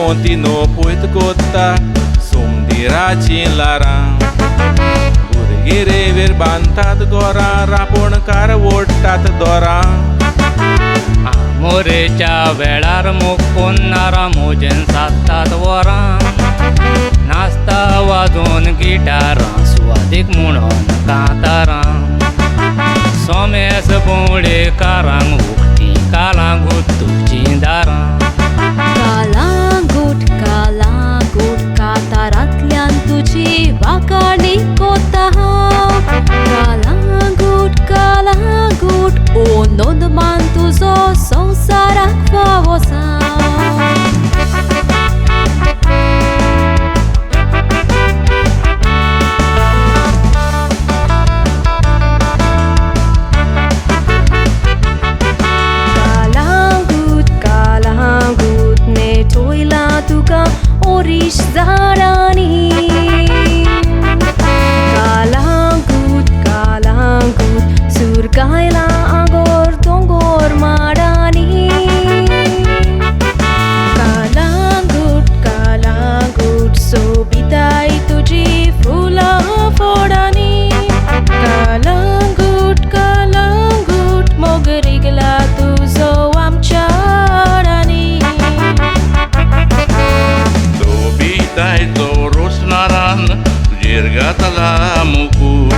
continua puyt kotta somdiraची लारां भुरगीं रेंवेर बांदतात गोरां रांपोणकार ओडटात दोरां आमोरेच्या वेळार मुक्कून नारां मोजेन सादतात वरां नाचता वाजोवन गिटारां सुवादीक म्हणून कांतारां सोमेस बोंडेकारांक उक्ती कालांगूट तुजीं दारां कालांगूट कांतारांतल्यान तुजी वाकाडी कोता हांव कालांगूट ओ नोंदमान तुजो संवसाराक फावो सांग तुका ओरीश झाडांनी कालांगूट सूर गायला आगोर दोंगोर माडांनी कालांगूट सोबिताय तुजी फुलां फोडांनी कालांगूट मोगरीगला तुजो आमच्या रोसनारान तुजेर घातला मुकूट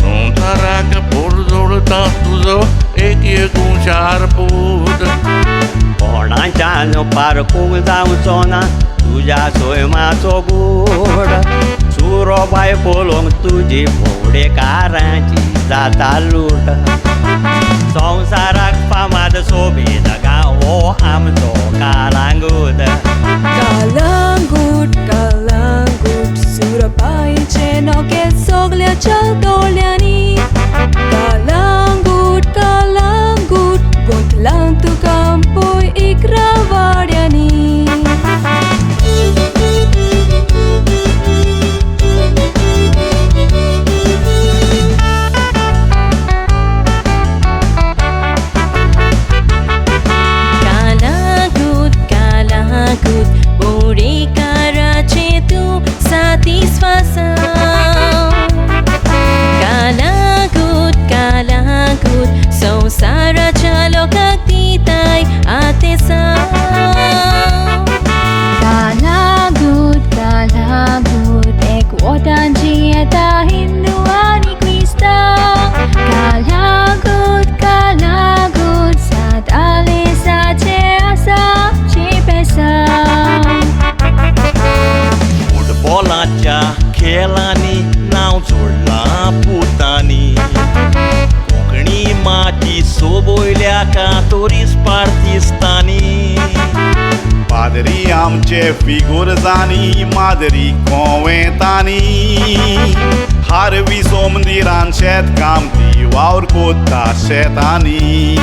संवसाराक पोर जोडटा तुजो एक हुशार पूत कोणाच्यान पारकूंक जावचो ना तुज्या सोयमाचो गूड सुरो बाय पळोवंक तुजी भोवडेकारांची जाता लूट संवसाराक फामाद सोबीत गांव हो आमचो कालांगूट सुरपाईचे नोके सगल्याच्या दोळ्यांनी कालांगूट गोंतलां तुका पळय इकरा वाड्यांनी बोडेकाराचे तूं सातिस्फाक्शन कालांगूट संवसाराच्या लोकांक दिताय आतेसां कालांगूट एकवटान जियेता हिंदू आनी क्रिस्तांव कालांगूट सात आलेसाचे आसा फुटबॉलाच्या खेळांनी नांव जोडलां पुतांनी कोंकणी माती सोबयल्या कातोरीस पार्तिस्तांनी पादरी आमचे फिगुर्जांनी मादरी कोंवेतांनी हारवी सोमंदिरान शेत कामती वावर कोत्ता शेतांनी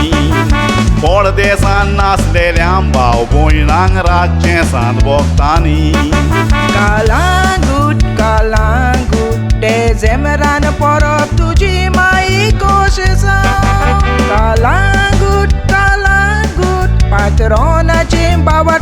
परदेसान नासलेल्या भाव भयणांक राज्य सांत भोगतांनी कालांगूट डेझेंबरान परब तुजी माई कोशेसा कालांगूट पात्रोनाचे बाबा